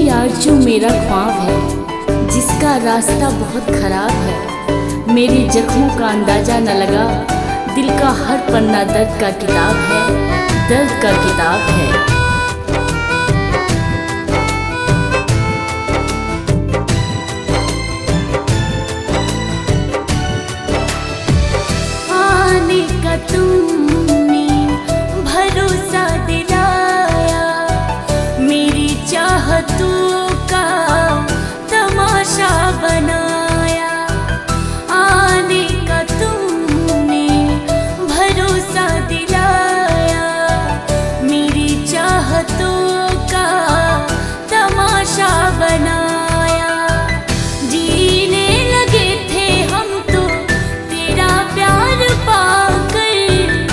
यार जो मेरा ख्वाब है, जिसका रास्ता बहुत खराब है, मेरे जख्मों का अंदाजा न लगा, दिल का हर पन्ना दर्द का किताब है, दर्द का किताब है। आने का तुमने भरोसा दिलाया, मेरी चाहतों का तमाशा बनाया। आने का तुमने भरोसा दिलाया, मेरी चाहतों का तमाशा बनाया। जीने लगे थे हम तो तेरा प्यार पाकर,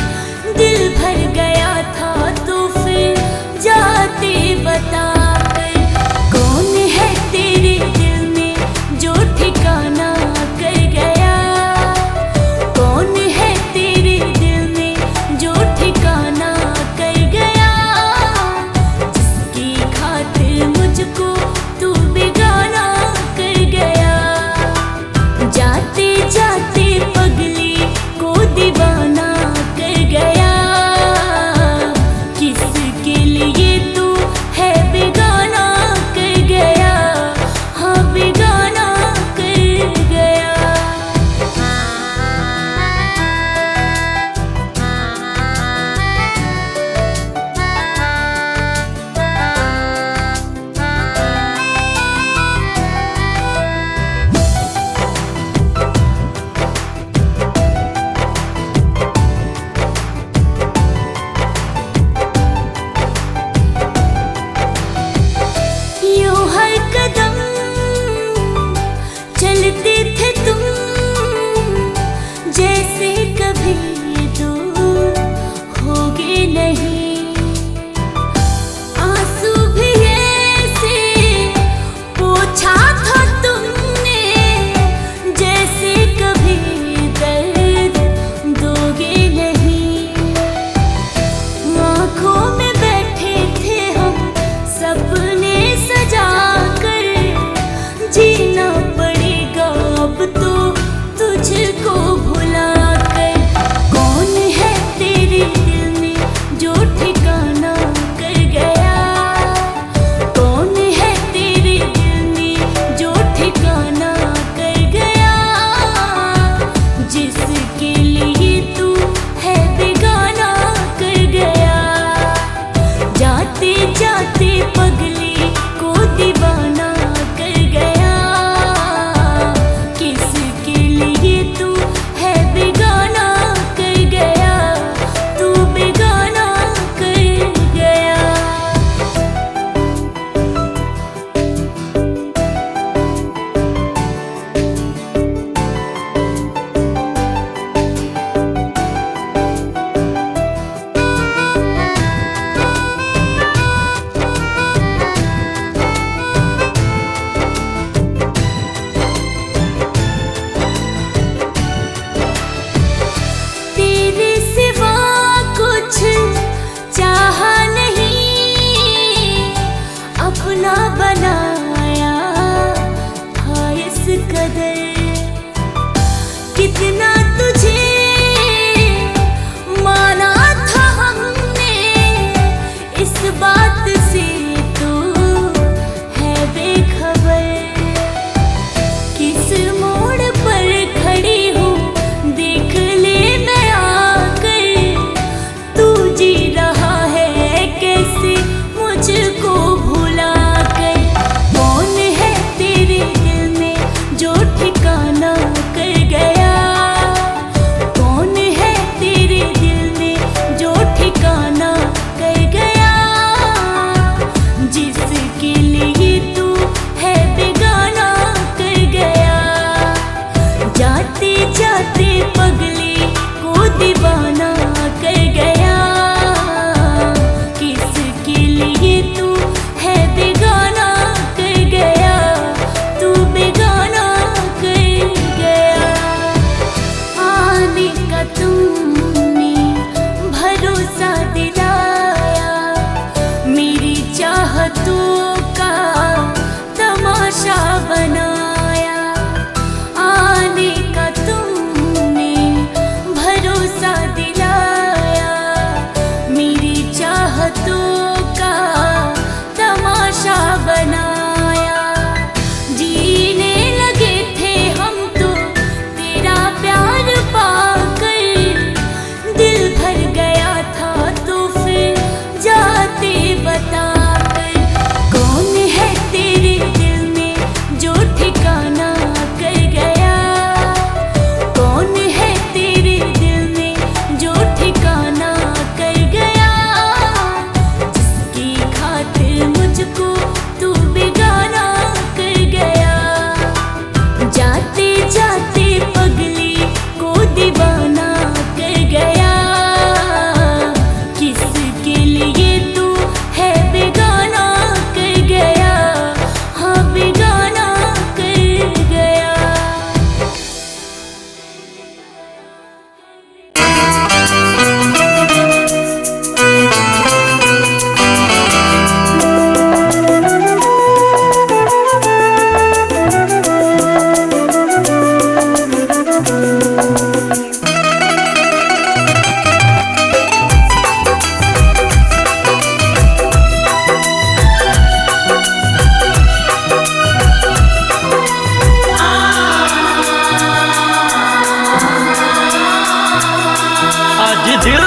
आज दिल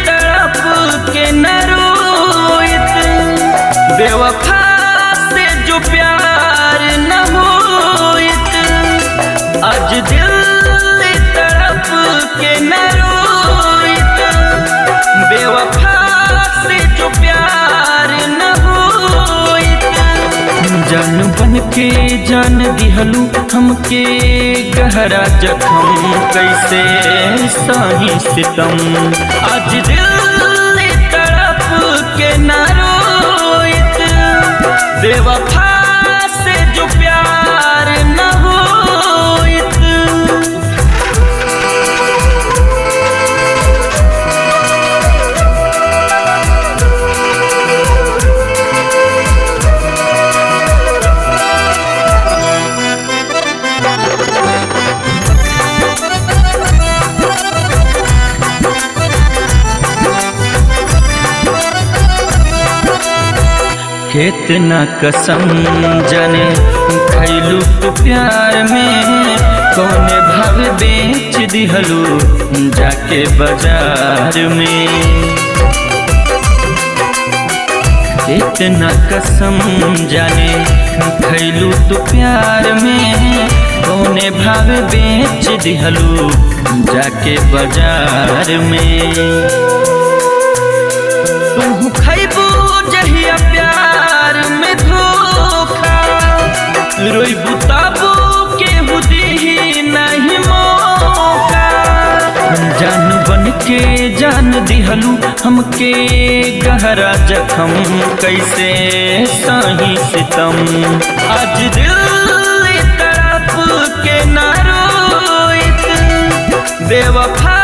तड़प के न रोइत, बेवफा से जो प्यार न होइत। आज दिल तड़प के न रोइत, बेवफा से जो प्यार न होइत। जान बन के जान दिहलू हमके गहरा जख्म, कैसे सही सितम। आज दिल तड़प के न रोइत, बेवफा से जो प्यार न होइत। कितना कसम जाने खैलू तो प्यार में, कौने भाव बेच दिहलू जाके बाजार में। कितना कसम जाने खैलू तो प्यार में, कौने भाव बेच दिहलू जाके बाजार में। तू खैबू जहिया प्यार में धोखा, रोइबू ताबू केहू दीही नहीं मौका। जान बन के जान दिहलू हमके गहरा जख्म, कैसे सही सितम। आज दिल तड़प के न रोइत, बेवफा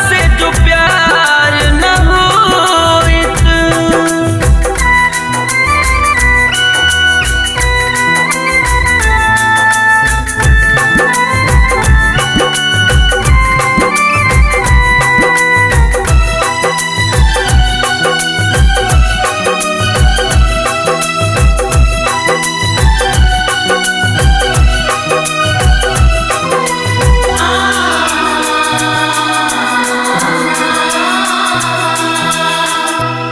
से जो प्यार न होइत।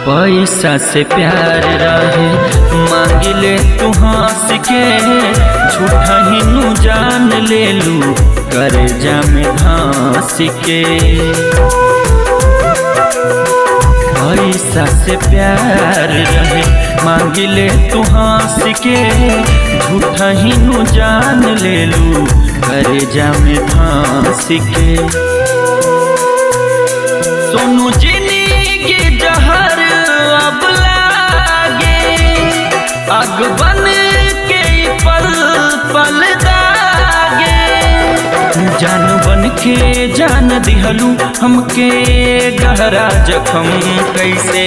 पैसा से प्यार रहे मांगिले तू हंस के, झूठा ही नू जान ले लू करे जामे धंस के। पैसा से प्यार रहे मांगिले तू हंस के, झूठा ही नू जान ले लू करे जामे धंस के। सोनू जिंदगी जहर अब लागे, आग बन के पल पल दागे। जान बन के जान दिहलू हमके गहरा जख्म, कैसे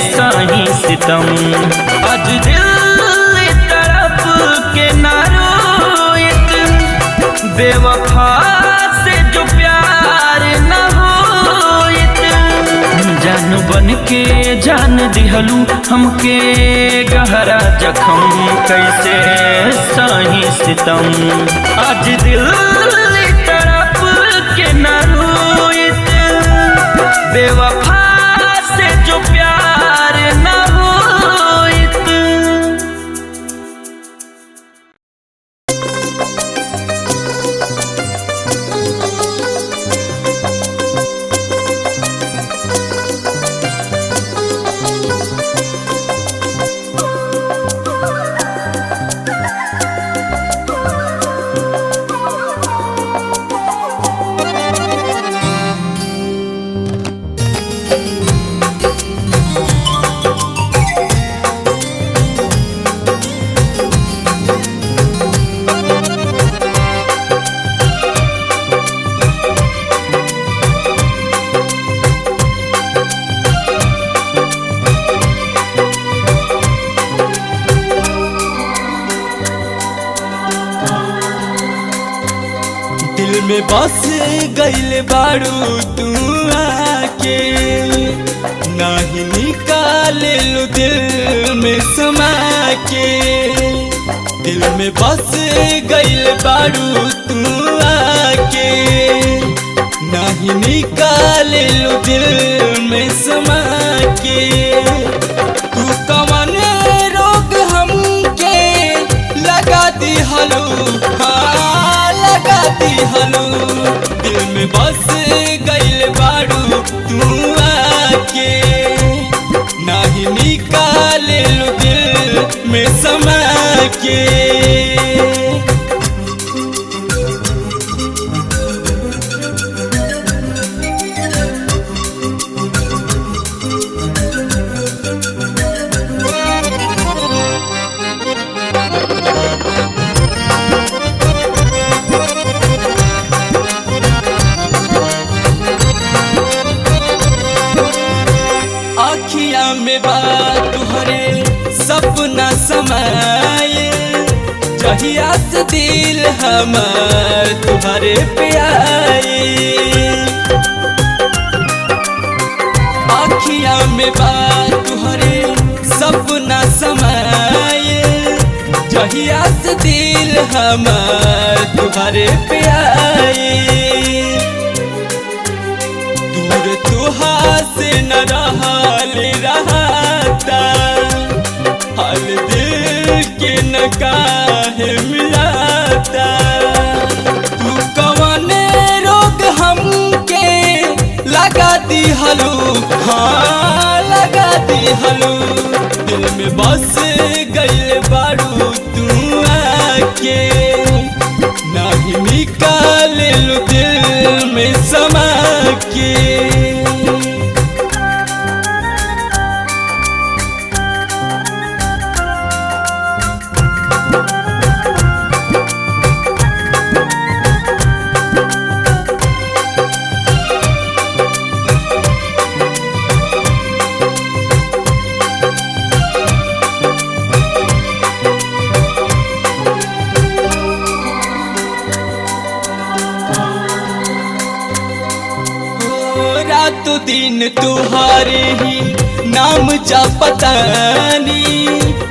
सही सितम। आज दिल तड़प के न रोइत, बेवफा से जो प्यार न होइत। जान बन के जान दिहलू हमके गहरा जख्म, कैसे सही सितम। आज दिल तड़प के न रोइत, बेवफा से जो प्यार न होइत। में बस गइल बारू तू आके, नाही निकाले लो दिल में समा के। दिल में बस गइल बारू तू आके, नाही नहीं निकाले लो दिल में समा के। तू कवन रोग हमके लगा दी हलो, हाँ लगा दी हलो। दिल में बस गइल बाड़ू तू आके, नहीं निकाले लो दिल में समा के। अखिया में बात तुहरे सपना समाये, जहिया से दिल हमार तुहरे पे आए। अखिया में बात तुहरे सपना समाये, जहिया से दिल हमार तुहरे पे आए। दूर तुहा से न रहता, हाल दिल के न काहे मिलाता। तू कवने रोग हमके लगा दी हलो, हाँ लगा दी हलो। दिल में बस गइल बाड़ू तू आके, नहीं निकाले लो दिल में समा के। रातों दिन तुहारे ही नाम जा पतानी,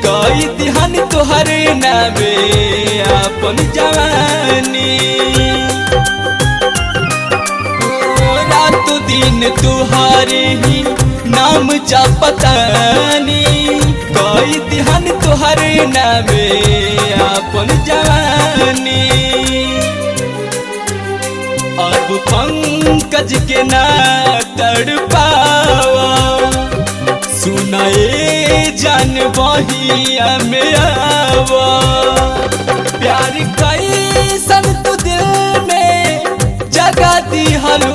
कई दिहन तुहरे नामे अपन जवानी। रातों दिन तुहारे ही नाम जा पतानी, कई दिहन तुहरे नामे अपन जवानी। अब पंकज के ना तड़पावा, सुनाए जान बहिया में आवा। प्यार कैसन तू दिल में जगा दी हलो,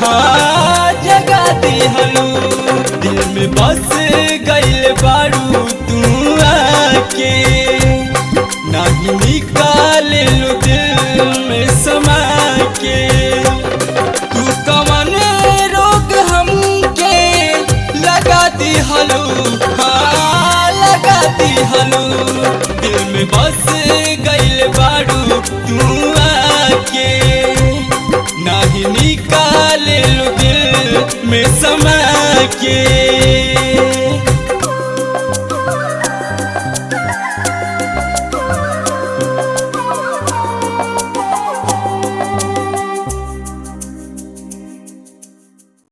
हाँ जगा दी हलो। दिल में बस गइल बाड़ू तू आके, नहीं निकाले लो दिल में समा के। तू कवन रोग हमके लगा दी हलो, हाँ लगा दी हलो। दिल में बस गइल बाड़ू तू आके, नहीं निकाले लो दिल में समा के।